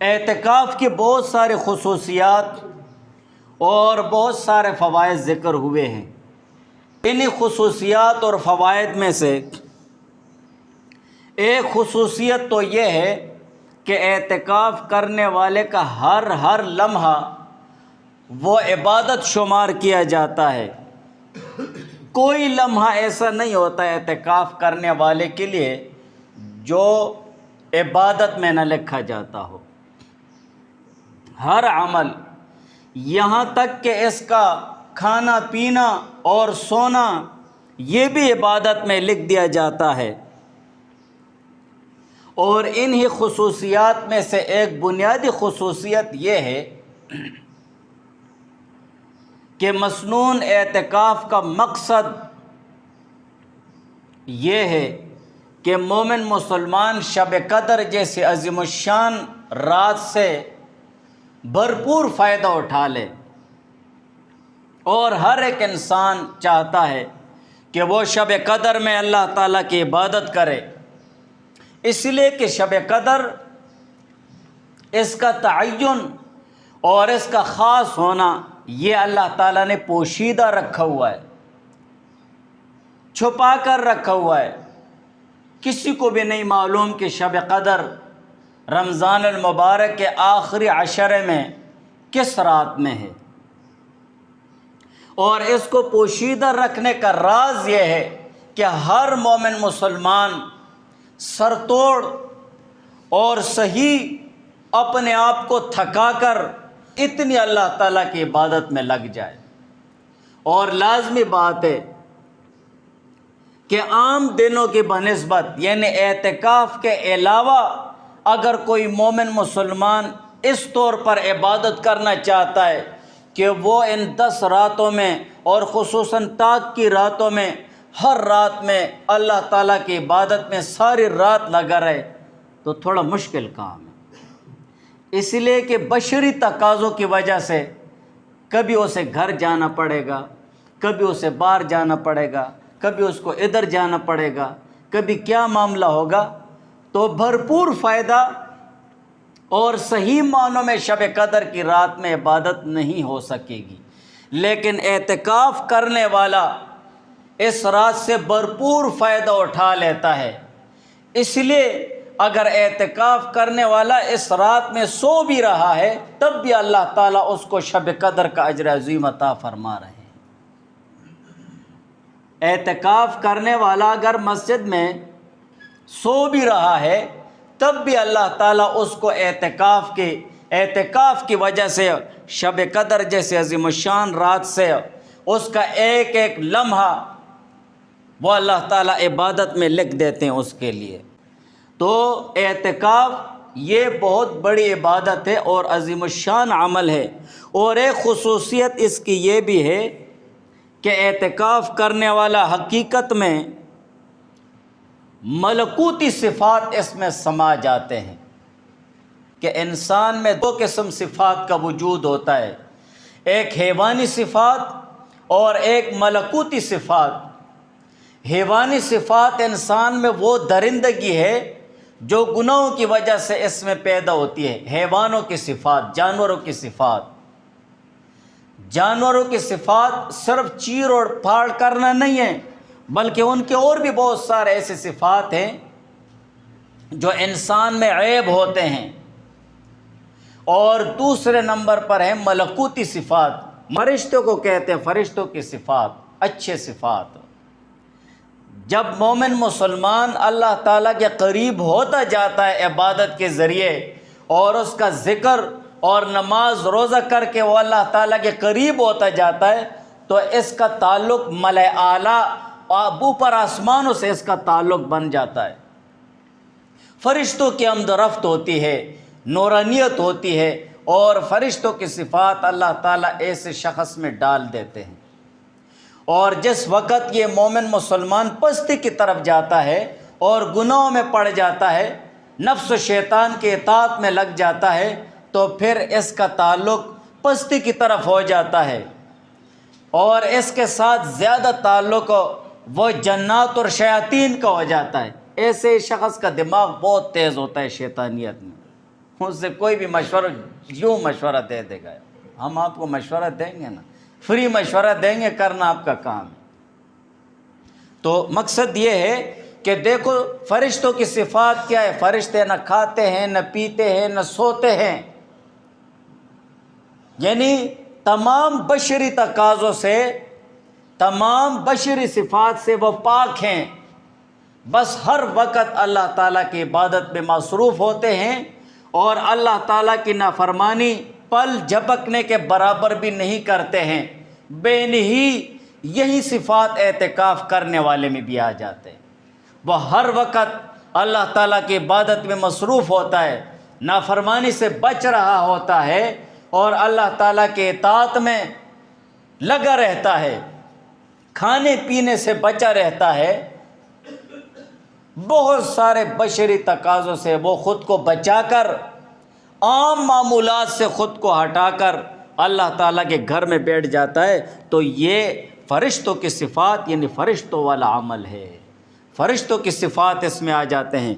اعتکاف کی بہت سارے خصوصیات اور بہت سارے فوائد ذکر ہوئے ہیں۔ انہی خصوصیات اور فوائد میں سے ایک خصوصیت تو یہ ہے کہ اعتکاف کرنے والے کا ہر لمحہ وہ عبادت شمار کیا جاتا ہے۔ کوئی لمحہ ایسا نہیں ہوتا اعتکاف کرنے والے کے لیے جو عبادت میں نہ لکھا جاتا ہو۔ ہر عمل، یہاں تک کہ اس کا کھانا پینا اور سونا، یہ بھی عبادت میں لکھ دیا جاتا ہے۔ اور انہی خصوصیات میں سے ایک بنیادی خصوصیت یہ ہے کہ مسنون اعتکاف کا مقصد یہ ہے کہ مومن مسلمان شب قدر جیسے عظیم الشان رات سے بھرپور فائدہ اٹھا لے، اور ہر ایک انسان چاہتا ہے کہ وہ شب قدر میں اللہ تعالیٰ کی عبادت کرے، اس لیے کہ شب قدر اس کا تعین اور اس کا خاص ہونا یہ اللہ تعالیٰ نے پوشیدہ رکھا ہوا ہے، چھپا کر رکھا ہوا ہے۔ کسی کو بھی نہیں معلوم کہ شب قدر رمضان المبارک کے آخری عشرے میں کس رات میں ہے، اور اس کو پوشیدہ رکھنے کا راز یہ ہے کہ ہر مومن مسلمان سر توڑ اور صحیح اپنے آپ کو تھکا کر اتنی اللہ تعالیٰ کی عبادت میں لگ جائے۔ اور لازمی بات ہے کہ عام دنوں کی بنسبت، یعنی اعتکاف کے علاوہ اگر کوئی مومن مسلمان اس طور پر عبادت کرنا چاہتا ہے کہ وہ ان 10 راتوں میں اور خصوصاً طاق کی راتوں میں ہر رات میں اللہ تعالیٰ کی عبادت میں ساری رات لگا رہے، تو تھوڑا مشکل کام ہے۔ اس لیے کہ بشری تقاضوں کی وجہ سے کبھی اسے گھر جانا پڑے گا، کبھی اسے باہر جانا پڑے گا، کبھی اس کو ادھر جانا پڑے گا، کبھی کیا معاملہ ہوگا، تو بھرپور فائدہ اور صحیح معنوں میں شب قدر کی رات میں عبادت نہیں ہو سکے گی۔ لیکن اعتکاف کرنے والا اس رات سے بھرپور فائدہ اٹھا لیتا ہے۔ اس لیے اگر اعتکاف کرنے والا اس رات میں سو بھی رہا ہے تب بھی اللہ تعالیٰ اس کو شب قدر کا اجر عظیم عطا فرما رہے ہیں۔ اعتکاف کرنے والا اگر مسجد میں سو بھی رہا ہے تب بھی اللہ تعالیٰ اس کو اعتکاف کی وجہ سے شب قدر جیسے عظیم الشان رات سے اس کا ایک ایک لمحہ وہ اللہ تعالیٰ عبادت میں لکھ دیتے ہیں اس کے لیے۔ تو اعتکاف یہ بہت بڑی عبادت ہے اور عظیم الشان عمل ہے۔ اور ایک خصوصیت اس کی یہ بھی ہے کہ اعتکاف کرنے والا حقیقت میں ملکوتی صفات اس میں سما جاتے ہیں، کہ انسان میں 2 قسم صفات کا وجود ہوتا ہے، ایک حیوانی صفات اور ایک ملکوتی صفات۔ حیوانی صفات انسان میں وہ درندگی ہے جو گناہوں کی وجہ سے اس میں پیدا ہوتی ہے۔ حیوانوں کی صفات، جانوروں کی صفات، جانوروں کی صفات صرف چیر اور پھاڑ کرنا نہیں ہے، بلکہ ان کے اور بھی بہت سارے ایسے صفات ہیں جو انسان میں عیب ہوتے ہیں۔ اور دوسرے نمبر پر ہے ملکوتی صفات، فرشتوں کو کہتے ہیں، فرشتوں کی صفات، اچھے صفات۔ جب مومن مسلمان اللہ تعالیٰ کے قریب ہوتا جاتا ہے عبادت کے ذریعے اور اس کا ذکر اور نماز روزہ کر کے وہ اللہ تعالیٰ کے قریب ہوتا جاتا ہے، تو اس کا تعلق ملائے اعلیٰ اوپر آسمانوں سے اس کا تعلق بن جاتا ہے۔ فرشتوں کی آمد و رفت ہوتی ہے، نورانیت ہوتی ہے، اور فرشتوں کی صفات اللہ تعالیٰ ایسے شخص میں ڈال دیتے ہیں۔ اور جس وقت یہ مومن مسلمان پستی کی طرف جاتا ہے اور گناہوں میں پڑ جاتا ہے، نفس و شیطان کے اطاعت میں لگ جاتا ہے، تو پھر اس کا تعلق پستی کی طرف ہو جاتا ہے، اور اس کے ساتھ زیادہ تعلق وہ جنات اور شیاطین کا ہو جاتا ہے۔ ایسے شخص کا دماغ بہت تیز ہوتا ہے شیطانیت میں، اس سے کوئی بھی مشورہ یوں مشورہ دے دے گا. ہم آپ کو مشورہ دیں گے نا, فری مشورہ دیں گے, کرنا آپ کا کام ہے. تو مقصد یہ ہے کہ دیکھو فرشتوں کی صفات کیا ہے. فرشتے نہ کھاتے ہیں, نہ پیتے ہیں, نہ سوتے ہیں, یعنی تمام بشری تقاضوں سے, تمام بشری صفات سے وہ پاک ہیں. بس ہر وقت اللہ تعالیٰ کی عبادت میں مصروف ہوتے ہیں اور اللہ تعالیٰ کی نافرمانی پل جھپکنے کے برابر بھی نہیں کرتے ہیں. بے نہی یہی صفات اعتکاف کرنے والے میں بھی آ جاتے ہیں. وہ ہر وقت اللہ تعالیٰ کی عبادت میں مصروف ہوتا ہے, نافرمانی سے بچ رہا ہوتا ہے اور اللہ تعالیٰ کے اطاعت میں لگا رہتا ہے, کھانے پینے سے بچا رہتا ہے. بہت سارے بشری تقاضوں سے وہ خود کو بچا کر, عام معمولات سے خود کو ہٹا کر اللہ تعالیٰ کے گھر میں بیٹھ جاتا ہے. تو یہ فرشتوں کی صفات یعنی فرشتوں والا عمل ہے. فرشتوں کی صفات اس میں آ جاتے ہیں.